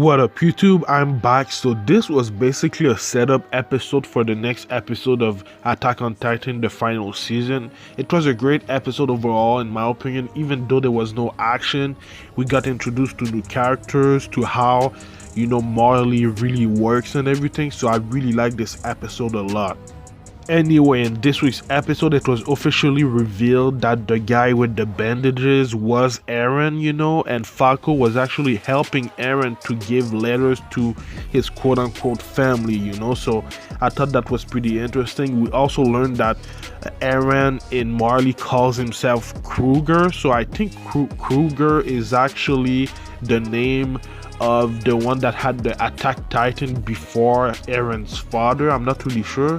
What up YouTube, I'm back. So this was basically a setup episode for the next episode of Attack on Titan, the final season. It was a great episode overall in my opinion. Even though there was no action, we got introduced to new characters, to how Marley really works and everything. So I really like this episode a lot. Anyway, in this week's episode, it was officially revealed that the guy with the bandages was Eren, and Falco was actually helping Eren to give letters to his quote-unquote family, So I thought that was pretty interesting. We also learned that Eren in Marley calls himself Kruger, so I think Kruger is actually the name of the one that had the Attack Titan before Eren's father. I'm not really sure.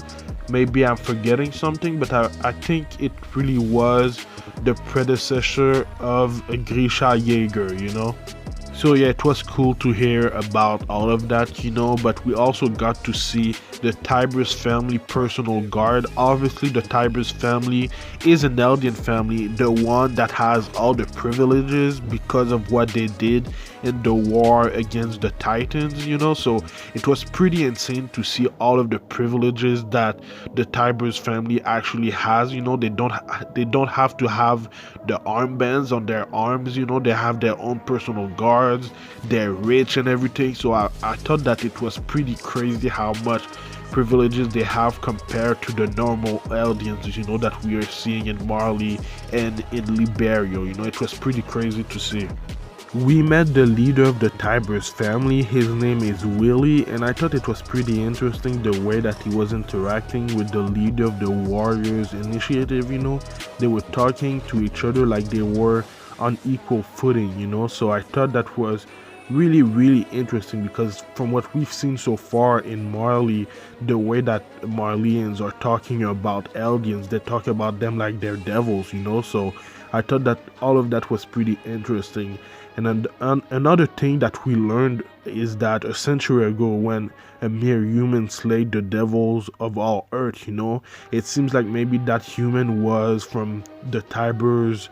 Maybe I'm forgetting something, but I think it really was the predecessor of Grisha Jaeger, So yeah, it was cool to hear about all of that, but we also got to see the Tiberius family personal guard. Obviously, the Tiberius family is an Eldian family, the one that has all the privileges because of what they did in the war against the Titans, So it was pretty insane to see all of the privileges that the Tiberius family actually has. They don't have to have the armbands on their arms, they have their own personal guards, they're rich and everything. So I thought that it was pretty crazy how much privileges they have compared to the normal Eldians, that we are seeing in Marley and in Liberia. It was pretty crazy to see. We met the leader of the Tiberius family. His name is Willie, and I thought it was pretty interesting the way that he was interacting with the leader of the Warriors Initiative. They were talking to each other like they were on equal footing, So I thought that was really interesting, because from what we've seen so far in Marley, the way that Marleyans are talking about Eldians, they talk about them like they're devils, So I thought that all of that was pretty interesting. And another thing that we learned is that a century ago, when a mere human slayed the devils of all earth, it seems like maybe that human was from the Tiber's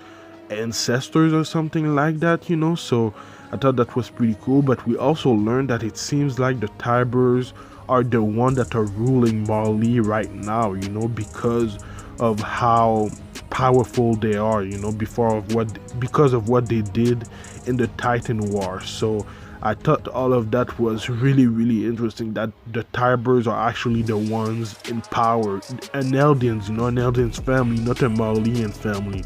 ancestors or something like that, So I thought that was pretty cool. But we also learned that it seems like the Tibers are the one that are ruling Marley right now, because of how powerful they are, because of what they did in the Titan War. So I thought all of that was really interesting, that the Tibers are actually the ones in power, an Eldians, an Eldians family, not a Marleyan family.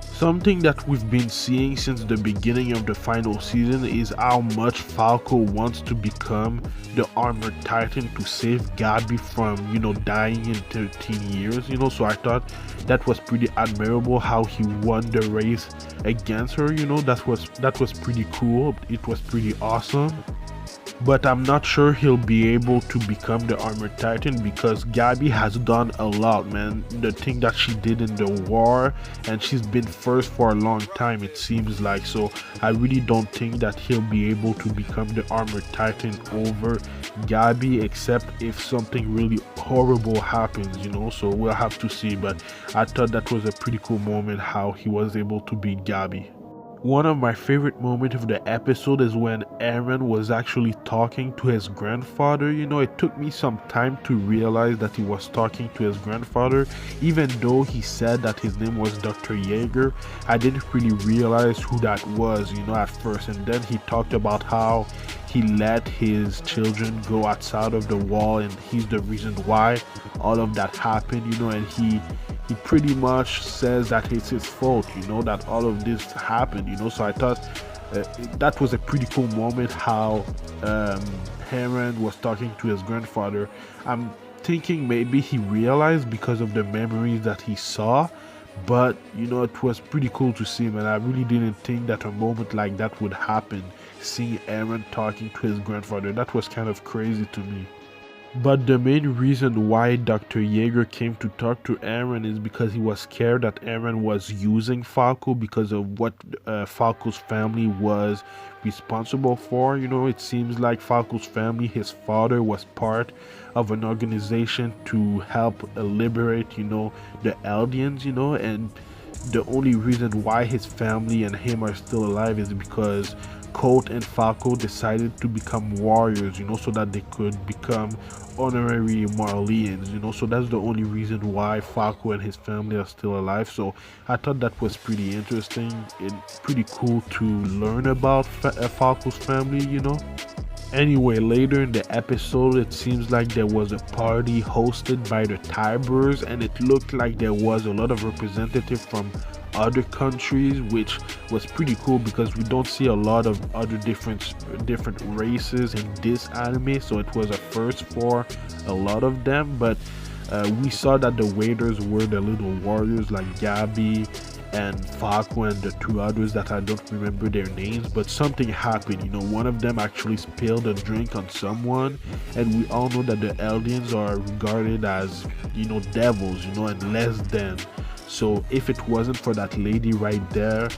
Something that we've been seeing since the beginning of the final season is how much Falco wants to become the Armored Titan to save Gabi from, dying in 13 years, So I thought that was pretty admirable how he won the race against her, that was pretty cool. It was pretty awesome. But I'm not sure he'll be able to become the Armored Titan, because Gabi has done a lot, man. The thing that she did in the war, and she's been first for a long time, it seems like. So I really don't think that he'll be able to become the Armored Titan over Gabi, except if something really horrible happens, So we'll have to see. But I thought that was a pretty cool moment, how he was able to beat Gabi. One of my favorite moments of the episode is when Eren was actually talking to his grandfather. It took me some time to realize that he was talking to his grandfather, even though he said that his name was Dr. Jaeger. I didn't really realize who that was, at first. And then he talked about how he let his children go outside of the wall, and he's the reason why all of that happened, and he pretty much says that it's his fault, that all of this happened, So I thought that was a pretty cool moment, how Eren was talking to his grandfather. I'm thinking maybe he realized because of the memories that he saw, but it was pretty cool to see, man. I really didn't think that a moment like that would happen, seeing Eren talking to his grandfather. That was kind of crazy to me. But the main reason why Dr. Jaeger came to talk to Eren is because he was scared that Eren was using Falco because of what Falco's family was responsible for. It seems like Falco's family, his father, was part of an organization to help liberate, the Eldians, and the only reason why his family and him are still alive is because Colt and Falco decided to become warriors, so that they could become honorary Marleans, so that's the only reason why Falco and his family are still alive. So I thought that was pretty interesting and pretty cool to learn about Falco's family. Anyway, later in the episode, it seems like there was a party hosted by the Tibers, and it looked like there was a lot of representatives from other countries, which was pretty cool because we don't see a lot of other different races in this anime, so it was a first for a lot of them. But we saw that the waiters were the little warriors like Gabi and Falco and the two others that I don't remember their names, but something happened. One of them actually spilled a drink on someone, and we all know that the Eldians are regarded as devils, and less than. So if it wasn't for that lady right there,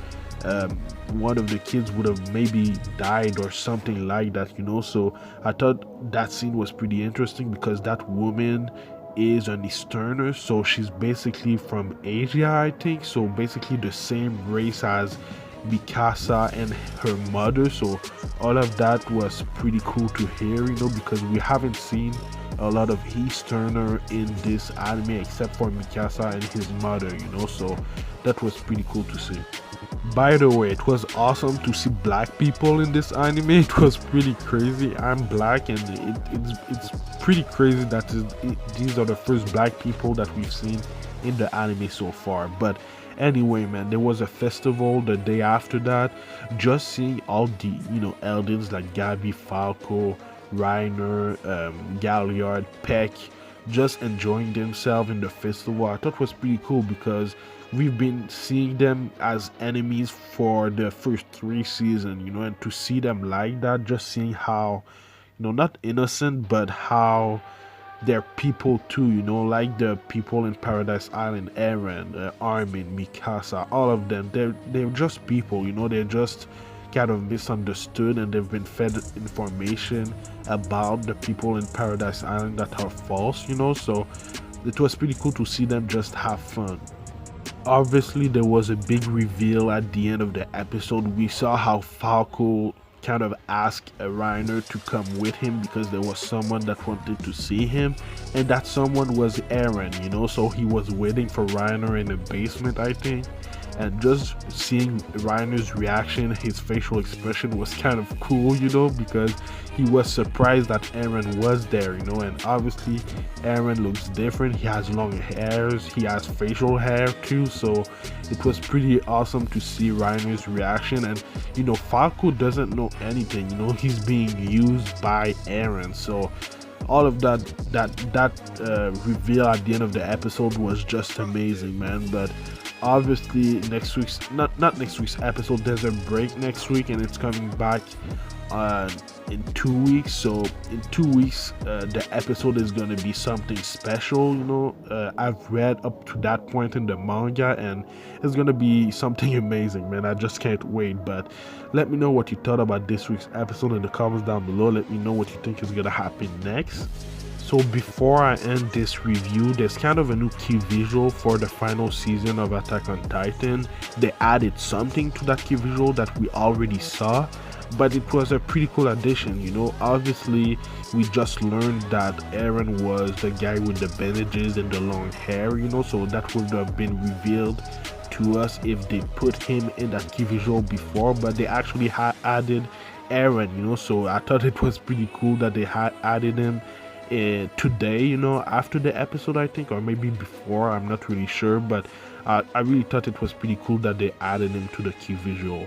one of the kids would have maybe died or something like that. So I thought that scene was pretty interesting because that woman is an Easterner, so she's basically from Asia, I think, so basically the same race as Mikasa and her mother. So all of that was pretty cool to hear, because we haven't seen a lot of Easterner in this anime except for Mikasa and his mother, so that was pretty cool to see. By the way, it was awesome to see black people in this anime. It was pretty crazy. I'm black, and it's pretty crazy that these are the first black people that we've seen in the anime so far. But anyway, man, there was a festival the day after that. Just seeing all the Eldins like Gabi, Falco, Reiner, Galliard, Peck, just enjoying themselves in the festival, I thought was pretty cool because we've been seeing them as enemies for the first 3 seasons, and to see them like that, just seeing how, not innocent, but how they're people too, like the people in Paradise Island, Eren, Armin, Mikasa, all of them, they're just people, they're just kind of misunderstood, and they've been fed information about the people in Paradise Island that are false, so it was pretty cool to see them just have fun. Obviously, there was a big reveal at the end of the episode. We saw how Falco kind of asked Reiner to come with him because there was someone that wanted to see him, and that someone was Eren, so he was waiting for Reiner in the basement, I think. And just seeing Reiner's reaction, his facial expression was kind of cool, because he was surprised that Eren was there, and obviously Eren looks different. He has long hairs, he has facial hair too, so it was pretty awesome to see Reiner's reaction. And Falco doesn't know anything, he's being used by Eren, so all of that reveal at the end of the episode was just amazing, man. But obviously next week's not next week's episode, there's a break next week, and it's coming back in 2 weeks. So in 2 weeks the episode is going to be something special. I've read up to that point in the manga, and it's going to be something amazing, man. I just can't wait. But let me know what you thought about this week's episode in the comments down below. Let me know what you think is going to happen next. So before I end this review, there's kind of a new key visual for the final season of Attack on Titan. They added something to that key visual that we already saw, but it was a pretty cool addition. Obviously we just learned that Eren was the guy with the bandages and the long hair, so that would have been revealed to us if they put him in that key visual before, but they actually added Eren, so I thought it was pretty cool that they had added him today, after the episode, I think, or maybe before, I'm not really sure, but I really thought it was pretty cool that they added him to the key visual.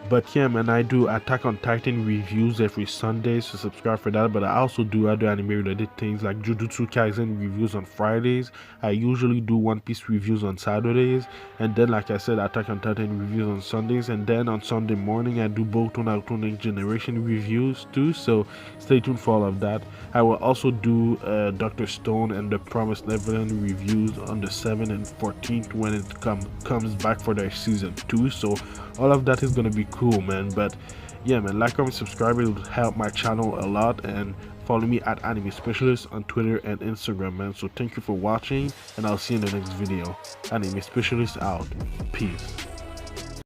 But yeah, man, I do Attack on Titan reviews every Sunday, so subscribe for that. But I also do other anime related things like Jujutsu Kaisen reviews on Fridays. I usually do One Piece reviews on Saturdays, and then, like I said, Attack on Titan reviews on Sundays. And then on Sunday morning, I do Boruto Naruto Next Generation reviews too, so stay tuned for all of that. I will also do Dr. Stone and the Promised Neverland reviews on the 7th and 14th when it comes back for their season 2. So all of that is gonna be cool, man. But yeah, man, like, comment, subscribe, it would help my channel a lot, and follow me at Anime Specialist on Twitter and Instagram, man. So thank you for watching, and I'll see you in the next video. Anime Specialist out. Peace.